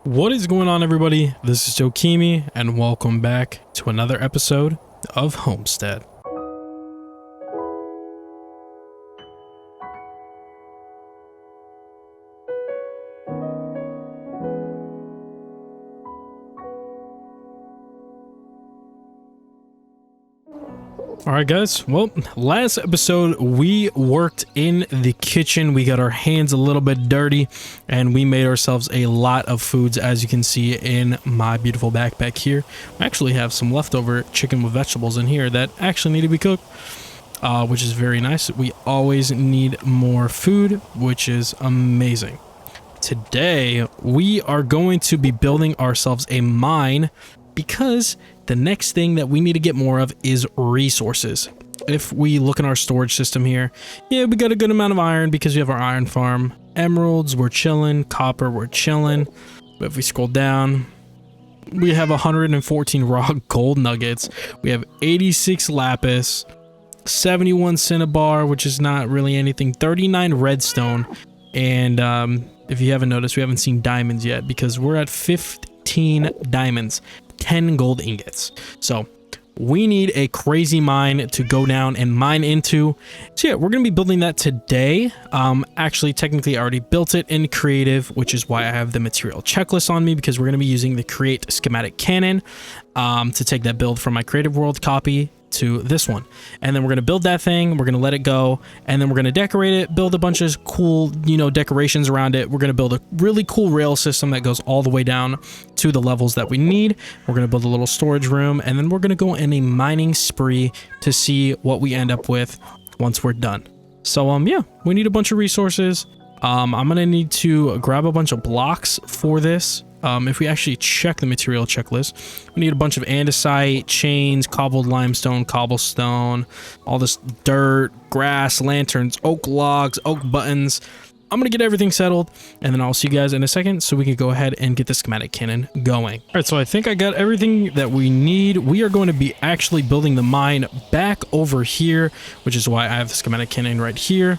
What is going on, everybody? This is Jokimi, and welcome back to another episode of Homestead. Alright guys, well, last episode we worked in the kitchen. We got our hands a little bit dirty and we made ourselves a lot of foods, as you can see in my beautiful backpack here. I actually have some leftover chicken with vegetables in here that actually need to be cooked, which is very nice. We always need more food, which is amazing. Today we are going to be building ourselves a mine because the next thing that we need to get more of is resources. If we look in our storage system here, yeah, we got a good amount of iron because we have our iron farm. Emeralds, we're chilling. Copper, we're chilling. But if we scroll down, we have 114 raw gold nuggets. We have 86 lapis, 71 cinnabar, which is not really anything, 39 redstone. And if you haven't noticed, we haven't seen diamonds yet because we're at 15 diamonds. 10 gold ingots. So we need a crazy mine to go down and mine into. So yeah, we're gonna be building that today. Actually, technically I already built it in creative, which is why I have the material checklist on me, because we're gonna be using the create schematic cannon to take that build from my creative world copy to this one. And then we're going to build that thing, we're going to let it go, and then we're going to decorate it, build a bunch of cool, decorations around it. We're going to build a really cool rail system that goes all the way down to the levels that we need. We're going to build a little storage room, and then we're going to go in a mining spree to see what we end up with once we're done. So yeah, we need a bunch of resources. I'm going to need to grab a bunch of blocks for this. If we actually check the material checklist, we need a bunch of andesite, chains, cobbled limestone, cobblestone, all this dirt, grass, lanterns, oak logs, oak buttons. I'm going to get everything settled, and then I'll see you guys in a second so we can go ahead and get the schematic cannon going. All right, so I think I got everything that we need. We are going to be actually building the mine back over here, which is why I have the schematic cannon right here.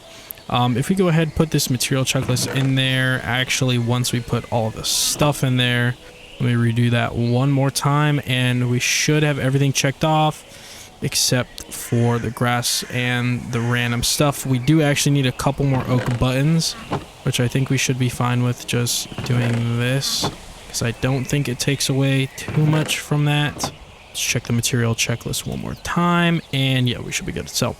If we go ahead and put this material checklist in there, actually once we put all the stuff in there, let me redo that one more time, and we should have everything checked off except for the grass and the random stuff. We do actually need a couple more oak buttons, which I think we should be fine with just doing this, because I don't think it takes away too much from that. Let's check the material checklist one more time, and yeah, we should be good. So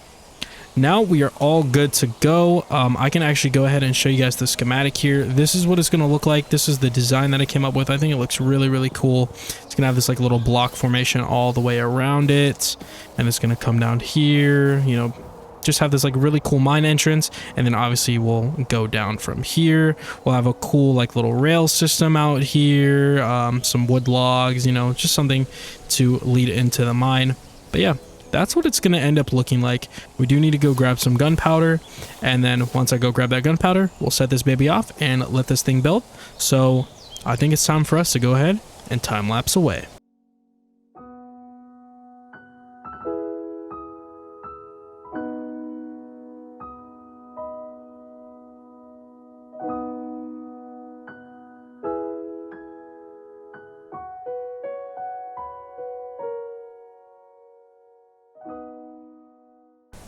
now we are all good to go. I can actually go ahead and show you guys the schematic here. This is what it's going to look like. This is the design that I came up with. I think it looks really, really cool. It's going to have this like little block formation all the way around it. And it's going to come down here, just have this like really cool mine entrance. And then obviously we'll go down from here. We'll have a cool like little rail system out here. Some wood logs, just something to lead into the mine. But yeah, that's what it's going to end up looking like. We do need to go grab some gunpowder, and then once I go grab that gunpowder, we'll set this baby off and let this thing build. So I think it's time for us to go ahead and time lapse away.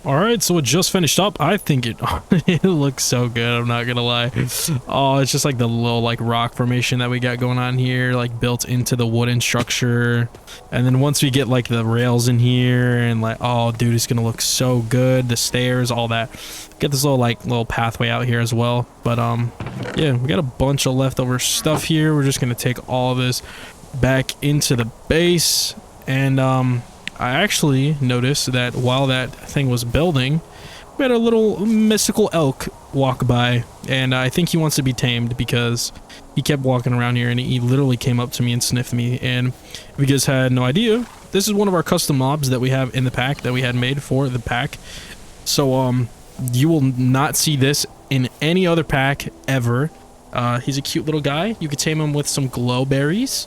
All right, so it just finished up. I think it looks so good, I'm not gonna lie. Oh, it's just like the little like rock formation that we got going on here, like built into the wooden structure. And then once we get like the rails in here and like, oh dude, it's gonna look so good. The stairs, all that. Get this little pathway out here as well. But yeah, we got a bunch of leftover stuff here. We're just gonna take all of this back into the base. And I actually noticed that while that thing was building, we had a little mystical elk walk by, and I think he wants to be tamed because he kept walking around here and he literally came up to me and sniffed me. And if you guys had no idea, this is one of our custom mobs that we have in the pack that we had made for the pack. So you will not see this in any other pack ever. He's a cute little guy. You could tame him with some glow berries,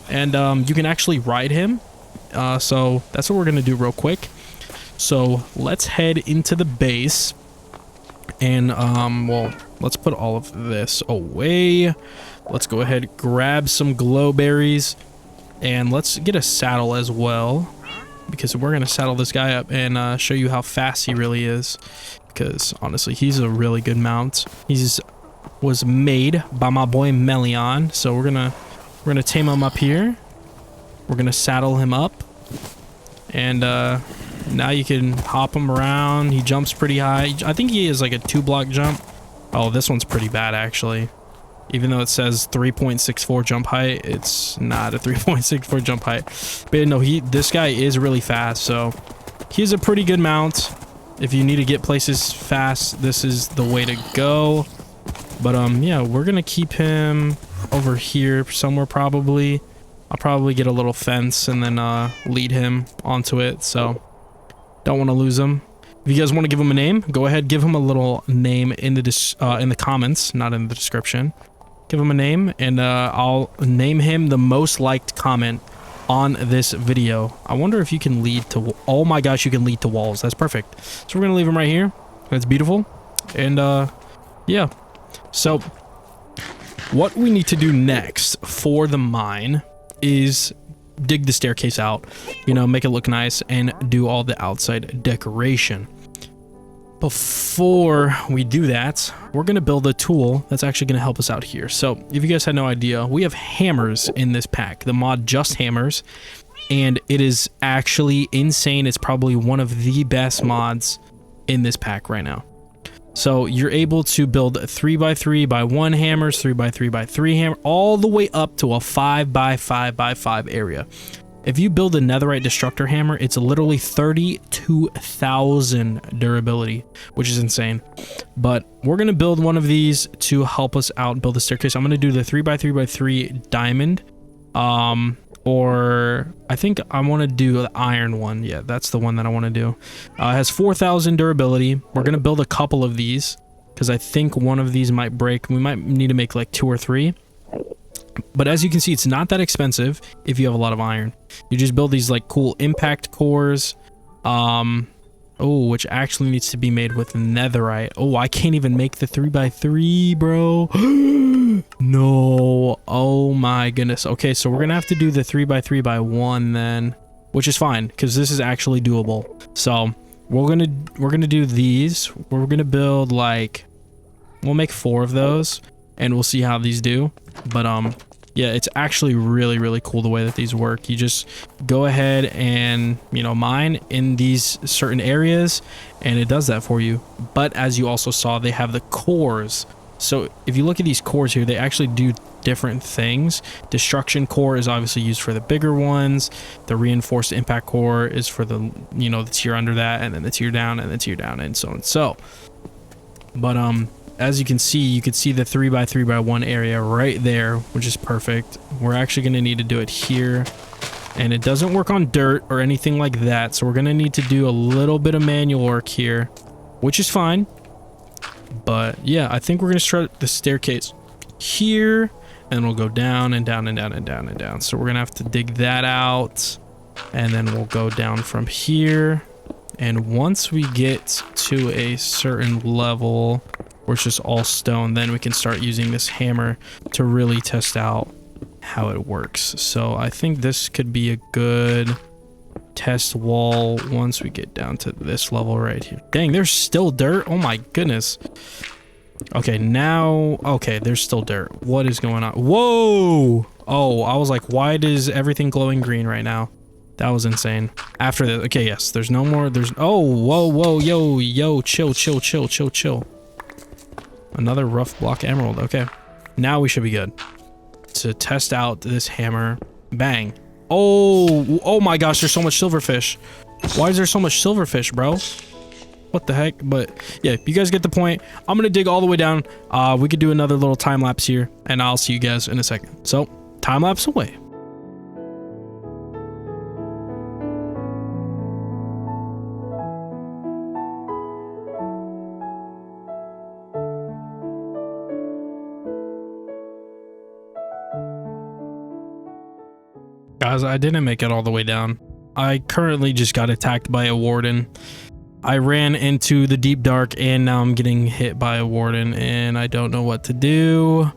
and you can actually ride him. So that's what we're gonna do real quick. So let's head into the base, and well, let's put all of this away. Let's go ahead, grab some glow berries, and let's get a saddle as well, because we're going to saddle this guy up and show you how fast he really is, because honestly, he's a really good mount. Was made by my boy Melion, so we're gonna tame him up here. We're gonna saddle him up, and now you can hop him around. He jumps pretty high. I think he is like a 2-block jump. Oh, this one's pretty bad actually. Even though it says 3.64 jump height, it's not a 3.64 jump height. But no, this guy is really fast, so he's a pretty good mount. If you need to get places fast, this is the way to go. But yeah, we're gonna keep him over here somewhere probably. I'll probably get a little fence and then lead him onto it, so don't want to lose him. If you guys want to give him a name, go ahead, give him a little name in the comments, not in the description. Give him a name, and I'll name him the most liked comment on this video. I wonder if you can lead to... Oh my gosh, you can lead to walls. That's perfect. So we're gonna leave him right here. That's beautiful. And yeah. So what we need to do next for the mine is dig the staircase out, you know, make it look nice and do all the outside decoration. Before we do that, we're going to build a tool that's actually going to help us out here. So if you guys had no idea, we have hammers in this pack, the mod Just Hammers, and it is actually insane. It's probably one of the best mods in this pack right now. So you're able to build 3x3x1 hammers, 3x3x3 hammer, all the way up to a 5x5x5 area. If you build a netherite destructor hammer, it's literally 32,000 durability, which is insane. But we're going to build one of these to help us out build the staircase. I'm going to do the 3x3x3 diamond. Or I think I want to do the iron one. Yeah, that's the one that I want to do. It has 4,000 durability. We're going to build a couple of these because I think one of these might break. We might need to make like 2 or 3. But as you can see, it's not that expensive if you have a lot of iron. You just build these like cool impact cores. Which actually needs to be made with netherite. Oh, I can't even make the 3x3, bro. No. Oh my goodness. Okay, so we're gonna have to do the 3x3x1 then, which is fine because this is actually doable. So we're gonna do these. We're gonna build like, we'll make 4 of those and we'll see how these do. But yeah, it's actually really cool the way that these work. You just go ahead and, you know, mine in these certain areas and it does that for you. But as you also saw, they have the cores. So if you look at these cores here, they actually do different things. Destruction core is obviously used for the bigger ones. The reinforced impact core is for the, you know, the tier under that, and then the tier down and the tier down, and so on and so. But as you can see the 3x3x1 area right there, which is perfect. We're actually going to need to do it here, and it doesn't work on dirt or anything like that. So we're going to need to do a little bit of manual work here, which is fine. But yeah, I think we're going to start the staircase here, and we'll go down and down and down and down and down. So we're going to have to dig that out, and then we'll go down from here. And once we get to a certain level where it's just all stone, then we can start using this hammer to really test out how it works. So I think this could be a good test wall once we get down to this level right here. Dang, there's still dirt. Oh my goodness. Okay, now, okay, there's still dirt. What is going on? Whoa! Oh, I was like, why is everything glowing green right now? That was insane. After this, okay, yes, there's no more, oh, whoa, yo, chill. Another rough block emerald. Okay, now we should be good to test out this hammer. Bang. Oh my gosh, there's so much silverfish. Why is there so much silverfish, bro? What the heck? But yeah, you guys get the point. I'm gonna dig all the way down. We could do another little time lapse here, and I'll see you guys in a second. So time lapse away. Guys, I didn't make it all the way down. I currently just got attacked by a warden. I ran into the deep dark and now I'm getting hit by a warden and I don't know what to do.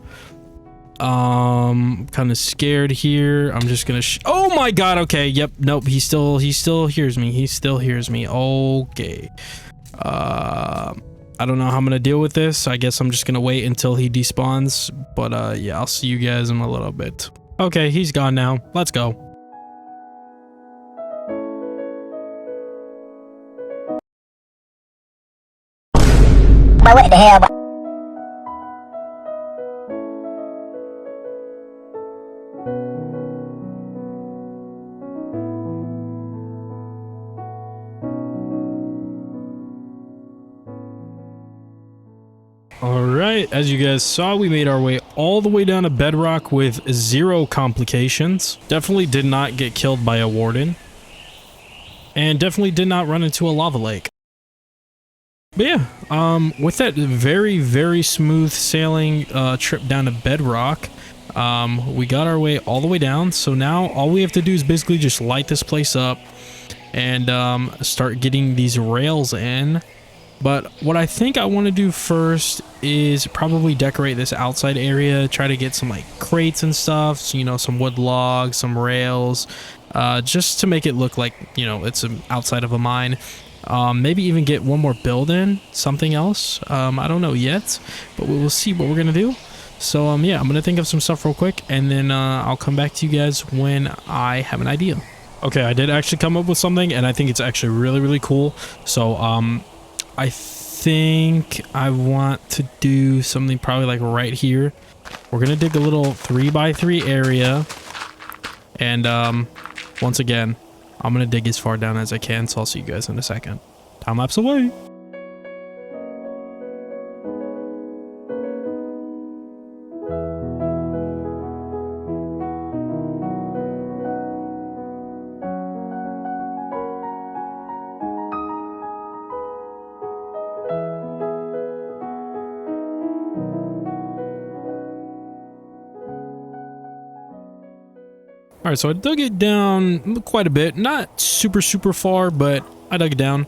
Kind of scared here. I'm just gonna oh my god. Okay, yep, nope, he still hears me. He still hears me. Okay. I don't know how I'm gonna deal with this. I guess I'm just gonna wait until he despawns, but yeah, I'll see you guys in a little bit. Okay, he's gone now. Let's go. But what the hell? All right, as you guys saw, we made our way all the way down to bedrock with 0 complications. Definitely did not get killed by a warden. And definitely did not run into a lava lake. But yeah, with that very, very smooth sailing trip down to bedrock, we got our way all the way down. So now all we have to do is basically just light this place up and start getting these rails in. But what I think I want to do first is probably decorate this outside area, try to get some like crates and stuff, so, you know, some wood logs, some rails, just to make it look like, you know, it's outside of a mine. Maybe even get one more build-in, something else. I don't know yet, but we will see what we're gonna do. So yeah, I'm gonna think of some stuff real quick, and then I'll come back to you guys when I have an idea. Okay, I did actually come up with something, and I think it's actually really, really cool. So I think I want to do something probably like right here. We're gonna dig a little 3x3 area, and once again, I'm gonna dig as far down as I can, so I'll see you guys in a second. Time lapse away. All right, so I dug it down quite a bit, not super, super far, but I dug it down.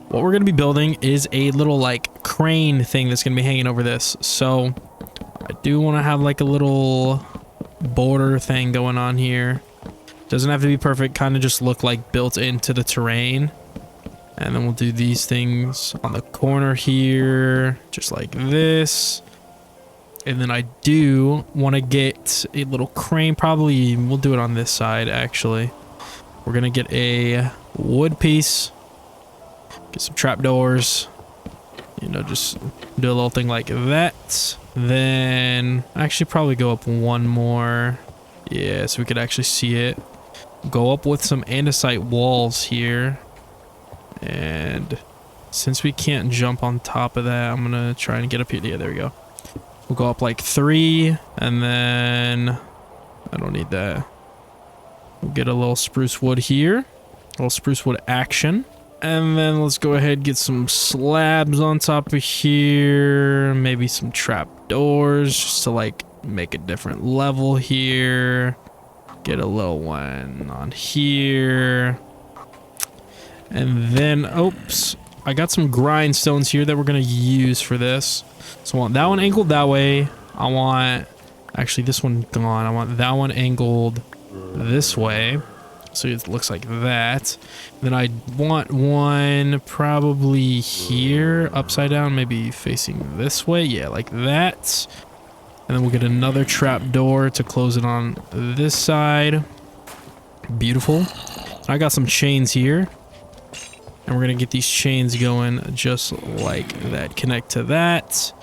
What we're going to be building is a little like crane thing that's going to be hanging over this. So I do want to have like a little border thing going on here. Doesn't have to be perfect, kind of just look like built into the terrain. And then we'll do these things on the corner here, just like this. And then I do want to get a little crane. Probably we'll do it on this side, actually. We're going to get a wood piece. Get some trapdoors. You know, just do a little thing like that. Then actually probably go up one more. Yeah, so we could actually see it. Go up with some andesite walls here. And since we can't jump on top of that, I'm going to try and get up here. Yeah, there we go. We'll go up like 3, and then I don't need that. We'll get a little spruce wood here, a little spruce wood action, and then let's go ahead and get some slabs on top of here, maybe some trap doors just to like make a different level here. Get a little one on here, and then oops, I got some grindstones here that we're gonna use for this. So I want that one angled that way. I want, actually this one gone. I want that one angled this way. So it looks like that. Then I want one probably here, upside down, maybe facing this way. Yeah, like that. And then we'll get another trap door to close it on this side. Beautiful. I got some chains here. And we're going to get these chains going just like that. Connect to that.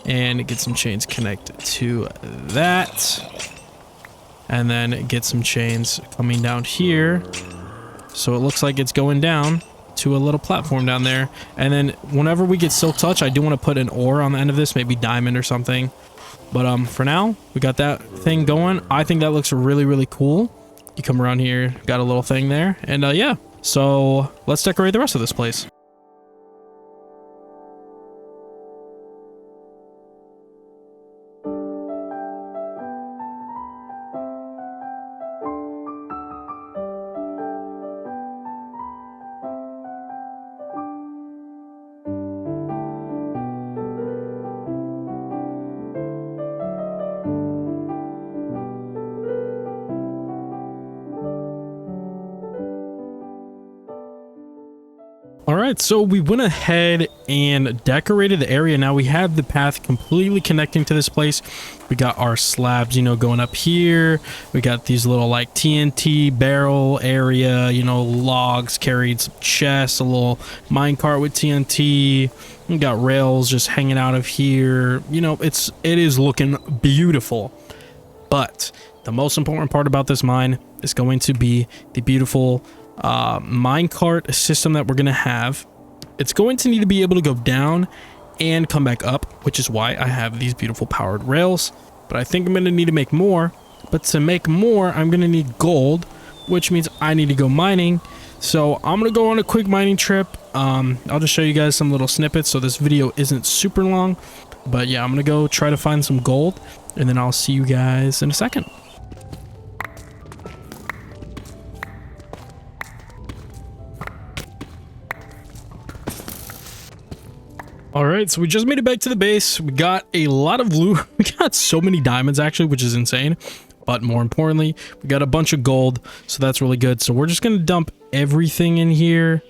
And get some chains connected to that. And then get some chains coming down here. So it looks like it's going down to a little platform down there. And then whenever we get silk touch, I do want to put an ore on the end of this. Maybe diamond or something. But for now, we got that thing going. I think that looks really, really cool. You come around here, got a little thing there. And yeah. So let's decorate the rest of this place. All right, so we went ahead and decorated the area. Now we have the path completely connecting to this place. We got our slabs, going up here. We got these little like TNT barrel area, logs carried, some chests, a little minecart with TNT. We got rails just hanging out of here. It is looking beautiful. But the most important part about this mine is going to be the beautiful minecart system that we're going to have. It's going to need to be able to go down and come back up, which is why I have these beautiful powered rails. But I think I'm going to need to make more. But to make more, I'm going to need gold, which means I need to go mining. So I'm going to go on a quick mining trip. I'll just show you guys some little snippets so this video isn't super long. But yeah, I'm going to go try to find some gold, and then I'll see you guys in a second. All right, so we just made it back to the base. We got a lot of loot. We got so many diamonds actually, which is insane. But more importantly, we got a bunch of gold, so that's really good. So we're just gonna dump everything in here,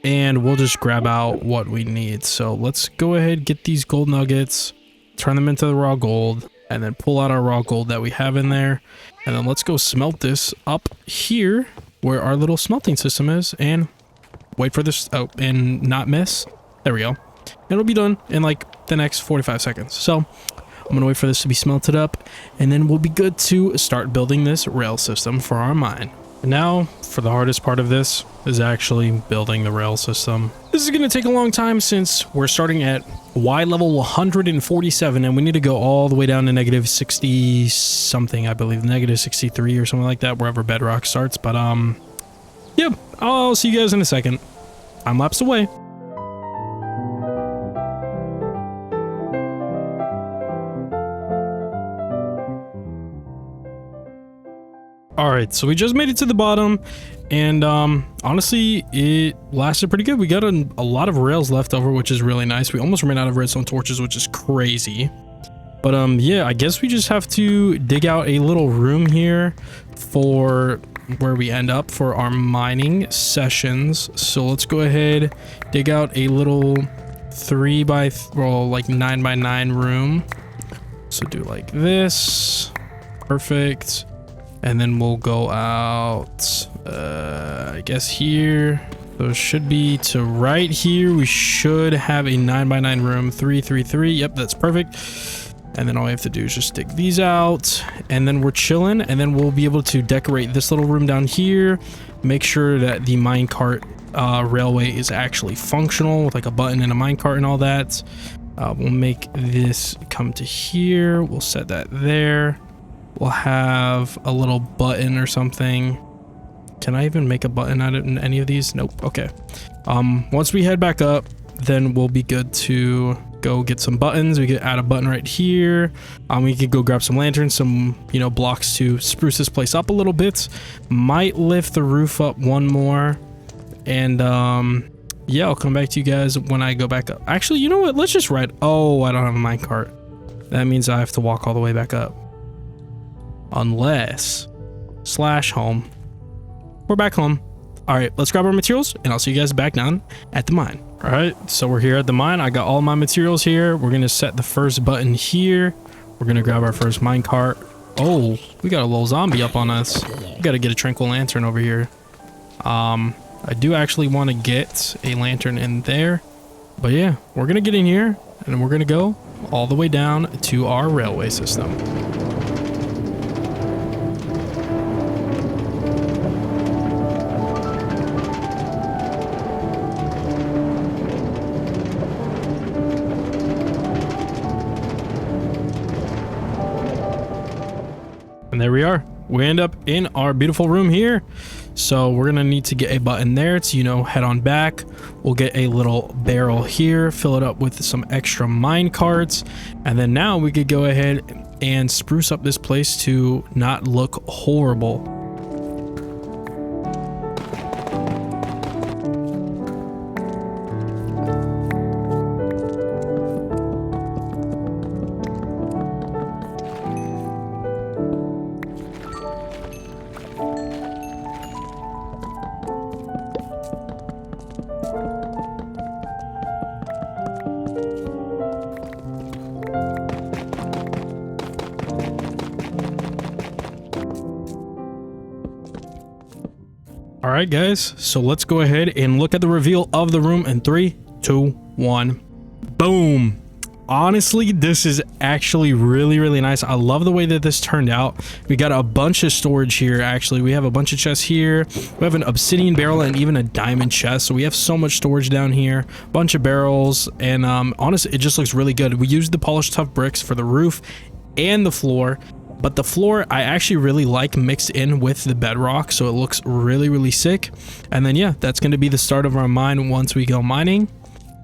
and we'll just grab out what we need. So let's go ahead, get these gold nuggets, turn them into the raw gold, and then pull out our raw gold that we have in there. And then let's go smelt this up here where our little smelting system is, and wait for this, oh, and not miss. There we go. It'll be done in like the next 45 seconds. So I'm gonna wait for this to be smelted up, and then we'll be good to start building this rail system for our mine. And now for the hardest part of this is actually building the rail system. This is gonna take a long time since we're starting at Y level 147, and we need to go all the way down to negative 60 something, I believe, negative 63 or something like that, wherever bedrock starts. But yeah, I'll see you guys in a second. Time lapse away. All right, so we just made it to the bottom, and honestly, it lasted pretty good. We got a lot of rails left over, which is really nice. We almost ran out of redstone torches, which is crazy. But yeah, I guess we just have to dig out a little room here for where we end up for our mining sessions. So let's go ahead, dig out a little 9 by 9 room. So do like this, perfect. And then we'll go out, I guess here. So it should be to right here. We should have a 9 by 9 room, 3, 3, 3. Yep, that's perfect. And then all we have to do is just dig these out, and then we're chilling. And then we'll be able to decorate this little room down here. Make sure that the minecart railway is actually functional with like a button and a minecart and all that. We'll make this come to here. We'll set that there. We'll have a little button or something. Can I even make a button out of any of these? Nope. Okay. Once we head back up, then we'll be good to go get some buttons. We could add a button right here. We could go grab some lanterns, some blocks to spruce this place up a little bit. Might lift the roof up one more, and yeah, I'll come back to you guys when I go back up. Actually, you know what? Let's just ride. Oh, I don't have a minecart. That means I have to walk all the way back up. Unless /home. We're back home. All right, let's grab our materials, and I'll see you guys back down at the mine. All right, so we're here at the mine. I got all my materials here. We're gonna set the first button here. We're gonna grab our first minecart. Oh, we got a little zombie up on us. We gotta get a tranquil lantern over here. I do actually want to get a lantern in there, but yeah, we're gonna get in here, and we're gonna go all the way down to our railway system. And there we are. We end up in our beautiful room here. So we're gonna need to get a button there to, head on back. We'll get a little barrel here, fill it up with some extra mine carts. And then now we could go ahead and spruce up this place to not look horrible. All right, guys, so let's go ahead and look at the reveal of the room in 3, 2, 1. Boom. Honestly, this is actually really nice. I love the way that this turned out. We got a bunch of storage here. Actually, we have a bunch of chests here. We have an obsidian barrel and even a diamond chest, so we have so much storage down here. Bunch of barrels, and honestly, it just looks really good. We used the polished tough bricks for the roof and the floor, but the floor I actually really like mixed in with the bedrock, so it looks really sick. And then yeah, that's going to be the start of our mine once we go mining.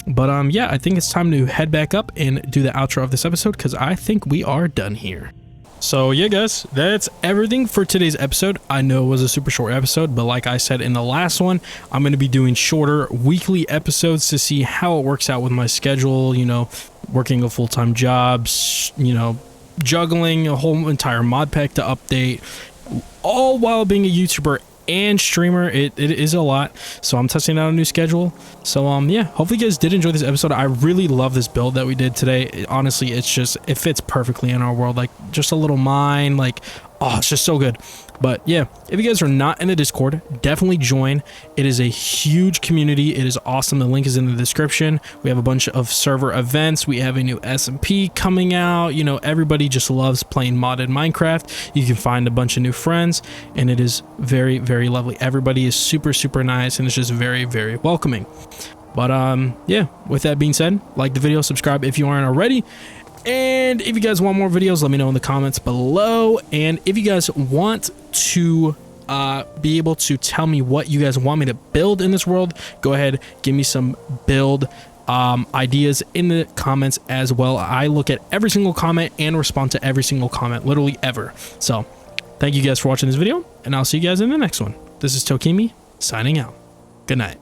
But yeah, I think it's time to head back up and do the outro of this episode, because I think we are done here. So yeah, guys, that's everything for today's episode. I know it was a super short episode, but like I said in the last one, I'm going to be doing shorter weekly episodes to see how it works out with my schedule, you know, working a full-time job, you know, juggling a whole entire mod pack to update, all while being a YouTuber and streamer. It is a lot, so I'm testing out a new schedule. So yeah, hopefully you guys did enjoy this episode. I really love this build that we did today. Honestly, it fits perfectly in our world, like just a little mine, like, oh, it's just so good. But yeah, if you guys are not in the Discord, definitely join. It is a huge community. It is awesome. The link is in the description. We have a bunch of server events. We have a new SMP coming out. You know, everybody just loves playing modded Minecraft. You can find a bunch of new friends, and it is very lovely. Everybody is super nice, and it's just very welcoming. But yeah, with that being said, like the video, subscribe if you aren't already. And if you guys want more videos, let me know in the comments below. And if you guys want to be able to tell me what you guys want me to build in this world, go ahead, give me some build ideas in the comments as well. I look at every single comment and respond to every single comment, literally ever. So thank you guys for watching this video, and I'll see you guys in the next one. This is Tokimi signing out. Good night.